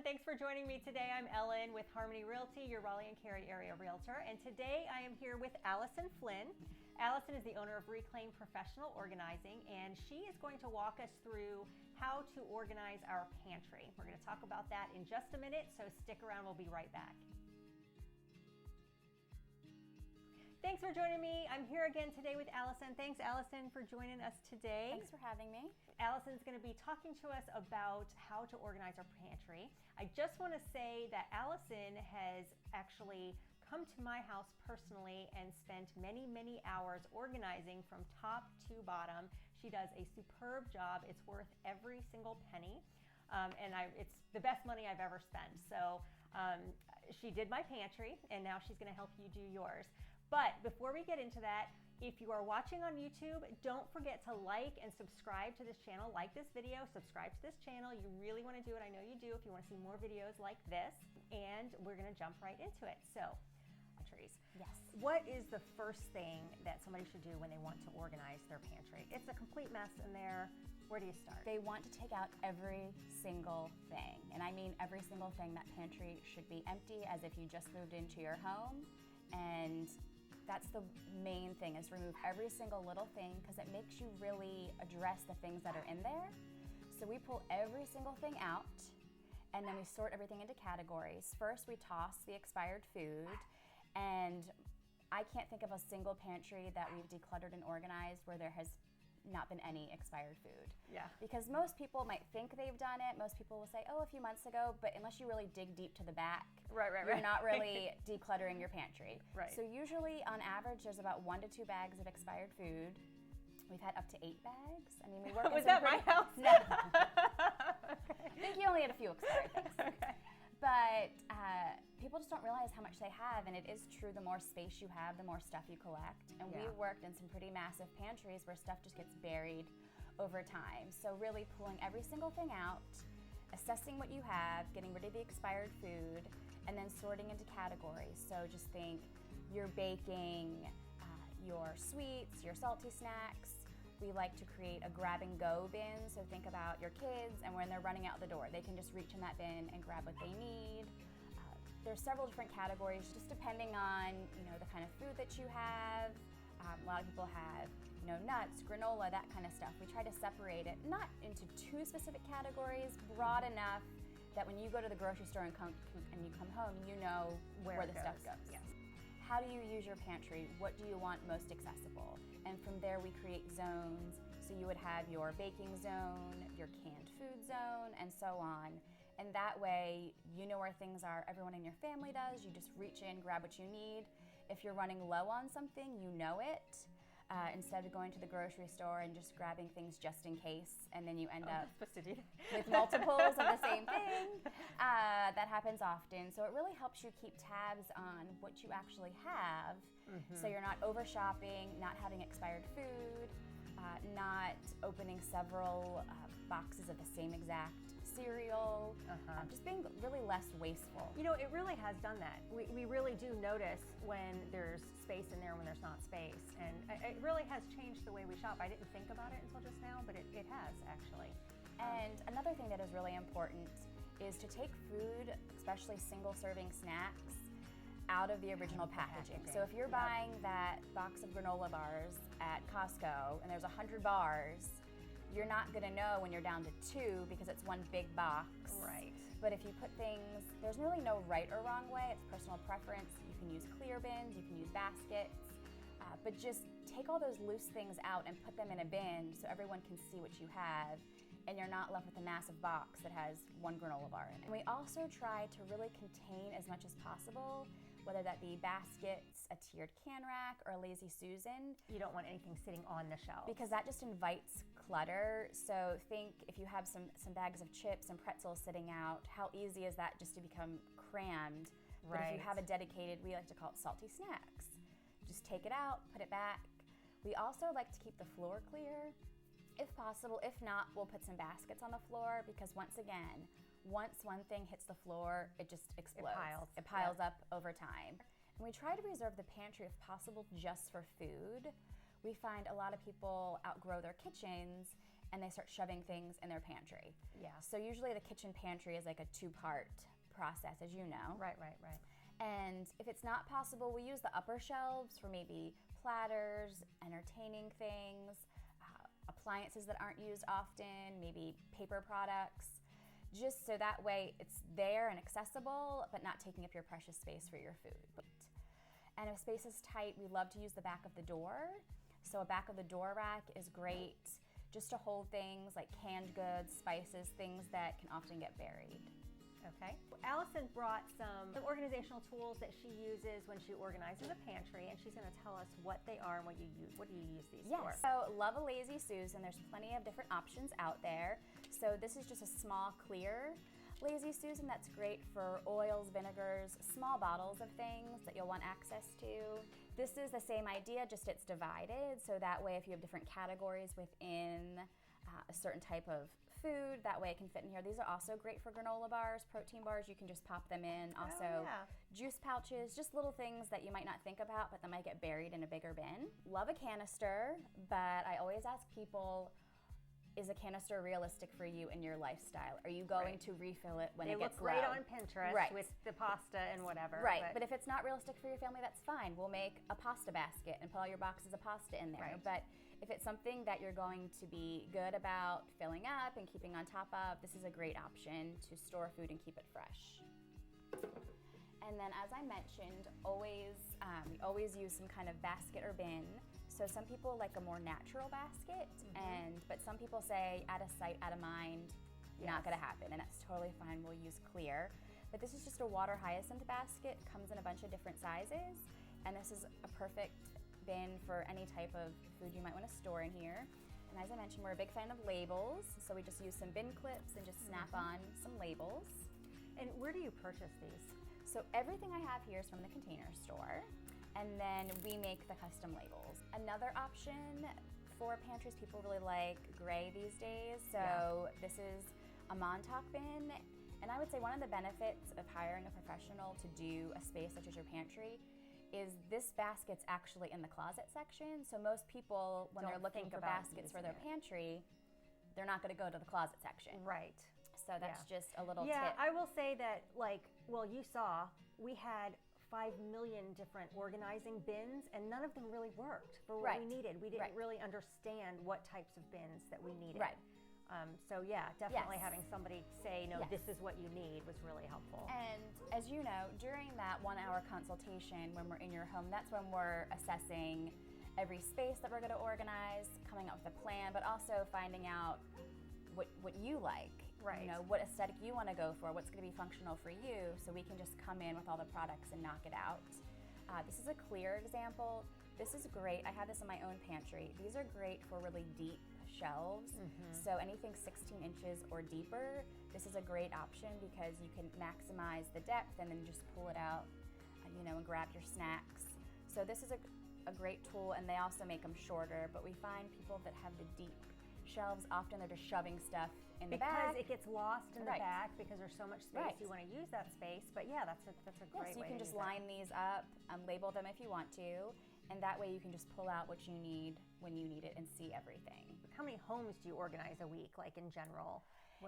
Thanks for joining me today. I'm Ellen with Harmony Realty, your Raleigh and Cary area realtor. And today I am here with Allison Flynn. Allison is the owner of Reclaim Professional Organizing, and she is going to walk us through how to organize our pantry. We're going to talk about that in just a minute, so stick around. We'll be right back. Thanks for joining me. I'm here again today with Allison. Thanks, Allison, for joining us today. Thanks for having me. Allison's going to be talking to us about how to organize our pantry. I just want to say that Allison has actually come to my house personally and spent many hours organizing from top to bottom. She does a superb job. It's worth every single penny. It's the best money I've ever spent. So she did my pantry, and now she's going to help you do yours. But before we get into that, if you are watching on YouTube, don't forget to like and subscribe to this channel. Like this video, subscribe to this channel. You really want to do it. I know you do if you want to see more videos like this. And we're going to jump right into it. So, pantries. Yes. What is the first thing that somebody should do when they want to organize their pantry? It's a complete mess in there. Where do you start? They want to take out every single thing. And I mean every single thing. That pantry should be empty as if you just moved into your home. And that's the main thing, is remove every single little thing, because it makes you really address the things that are in there. So we pull every single thing out, and then we sort everything into categories. First, we toss the expired food, and I can't think of a single pantry that we've decluttered and organized where there has not been any expired food. Yeah. Because most people might think they've done it. Most people will say, oh, a few months ago, but unless you really dig deep to the back, you're not really decluttering your pantry. Right. So usually, on average, there's about 1 to 2 bags of expired food. We've had up to 8 bags. I mean, we work Was that my house? No. I think you only had a few expired things. Okay. But people just don't realize how much they have, and it is true, the more space you have, the more stuff you collect. And we worked in some pretty massive pantries where stuff just gets buried over time. So really pulling every single thing out, assessing what you have, getting rid of the expired food, and then sorting into categories. So just think your baking, your sweets, your salty snacks. We like to create a grab and go bin, so think about your kids, and when they're running out the door, they can just reach in that bin and grab what they need. There's several different categories, just depending on the kind of food that you have. A lot of people have nuts, granola, that kind of stuff. We try to separate it, not into too specific categories, broad enough that when you go to the grocery store and you come home, you know where the stuff goes. Yes. How do you use your pantry? What do you want most accessible? And from there we create zones. So you would have your baking zone, your canned food zone, and so on. And that way you know where things are. Everyone in your family does. You just reach in, grab what you need. If you're running low on something, you know it. Instead of going to the grocery store and just grabbing things just in case, and then you end up with multiples of the same thing. That happens often. So it really helps you keep tabs on what you actually have, so you're not over shopping, not having expired food, not opening several boxes of the same exact cereal, just being really less wasteful. It really has done that. We really do notice when there's space in there and when there's not space. And it really has changed the way we shop. I didn't think about it until just now, but it has actually. And another thing that is really important is to take food, especially single serving snacks, out of the original packaging. So if you're buying that box of granola bars at Costco and there's 100 bars, you're not gonna know when you're down to 2 because it's one big box. Right. But if you put things, there's really no right or wrong way, it's personal preference. You can use clear bins, you can use baskets, but just take all those loose things out and put them in a bin so everyone can see what you have, and you're not left with a massive box that has one granola bar in it. And we also try to really contain as much as possible, whether that be baskets, a tiered can rack, or a Lazy Susan. You don't want anything sitting on the shelf. Because that just invites clutter. So think if you have some bags of chips and pretzels sitting out, how easy is that just to become crammed? Right. But if you have a dedicated, we like to call it salty snacks, just take it out, put it back. We also like to keep the floor clear, if possible. If not, we'll put some baskets on the floor, because once again, once one thing hits the floor, it just explodes. It piles up over time. And we try to reserve the pantry, if possible, just for food. We find a lot of people outgrow their kitchens and they start shoving things in their pantry. Yeah. So usually the kitchen pantry is like a 2-part process, as you know. Right. And if it's not possible, we use the upper shelves for maybe platters, entertaining things, appliances that aren't used often, maybe paper products, just so that way it's there and accessible, but not taking up your precious space for your food. And if space is tight, we love to use the back of the door. So a back of the door rack is great just to hold things like canned goods, spices, things that can often get buried. Okay. Allison brought some organizational tools that she uses when she organizes a pantry, and she's going to tell us what they are and what do you use these for? So love a Lazy Susan. There's plenty of different options out there. So this is just a small, clear Lazy Susan that's great for oils, vinegars, small bottles of things that you'll want access to. This is the same idea, just it's divided, so that way if you have different categories within a certain type of food, that way it can fit in here. These are also great for granola bars, protein bars. You can just pop them in. Also, juice pouches, just little things that you might not think about, but that might get buried in a bigger bin. Love a canister, but I always ask people, is a canister realistic for you in your lifestyle? Are you going to refill it when it gets low? They look great on Pinterest with the pasta and whatever. Right, but if it's not realistic for your family, that's fine. We'll make a pasta basket and put all your boxes of pasta in there. But if it's something that you're going to be good about filling up and keeping on top of, this is a great option to store food and keep it fresh. And then, as I mentioned, we always use some kind of basket or bin. So some people like a more natural basket, but some people say out of sight, out of mind, not gonna happen, and that's totally fine. We'll use clear. But this is just a water hyacinth basket, comes in a bunch of different sizes, and this is a perfect bin for any type of food you might want to store in here. And as I mentioned, we're a big fan of labels, so we just use some bin clips and just snap on some labels. And where do you purchase these? So everything I have here is from the Container Store, and then we make the custom labels. Another option for pantries, people really like gray these days, so this is a Montauk bin. And I would say one of the benefits of hiring a professional to do a space such as your pantry is this basket's actually in the closet section. So most people, when they're looking for baskets for their pantry, they're not going to go to the closet section. Right. So that's just a little tip. Yeah, I will say that, you saw, we had 5 million different organizing bins, and none of them really worked for what we needed. We didn't really understand what types of bins that we needed. Right. So yeah, definitely having somebody say, no, this is what you need was really helpful. And as you know, during that 1-hour consultation when we're in your home, that's when we're assessing every space that we're going to organize, coming up with a plan, but also finding out what you like. Right. You know, what aesthetic you want to go for, what's going to be functional for you, so we can just come in with all the products and knock it out. This is a clear example. This is great. I have this in my own pantry. These are great for really deep shelves. So anything 16 inches or deeper, this is a great option because you can maximize the depth and then just pull it out, and grab your snacks. So this is a great tool, and they also make them shorter, but we find people that have the deep shelves, often they're just shoving stuff in the back. Because it gets lost in the back because there's so much space. You want to use that space, but yeah, that's a great way. So you can just line these up, label them if you want to, and that way you can just pull out what you need when you need it and see everything. How many homes do you organize a week, in general?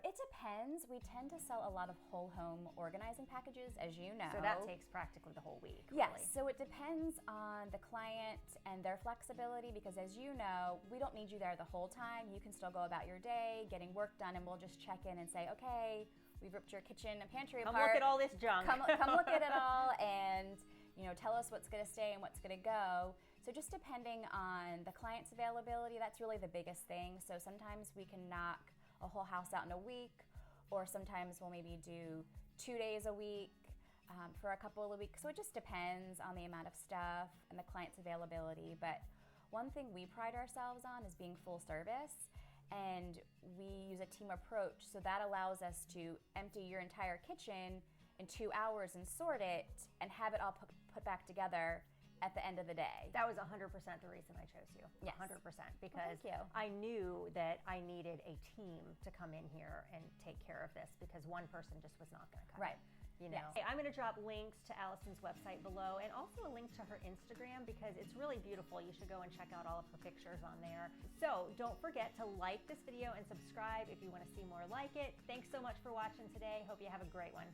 It depends. We tend to sell a lot of whole home organizing packages, as you know. So that takes practically the whole week. Yes, so it depends on the client and their flexibility, because as you know, we don't need you there the whole time. You can still go about your day, getting work done, and we'll just check in and say, okay, we've ripped your kitchen and pantry apart. Come look at all this junk. Come look at it all, and tell us what's going to stay and what's going to go. So just depending on the client's availability, that's really the biggest thing. So sometimes we can knock a whole house out in a week, or sometimes we'll maybe do 2 days a week for a couple of weeks. So it just depends on the amount of stuff and the client's availability. But one thing we pride ourselves on is being full service, and we use a team approach. So that allows us to empty your entire kitchen in 2 hours and sort it and have it all put back together at the end of the day. That was 100% the reason I chose you. Yes. 100%, because I knew that I needed a team to come in here and take care of this, because one person just was not going to cut it. you know. Yes. Hey, I'm going to drop links to Allison's website below and also a link to her Instagram because it's really beautiful. You should go and check out all of her pictures on there. So don't forget to like this video and subscribe if you want to see more like it. Thanks so much for watching today. Hope you have a great one.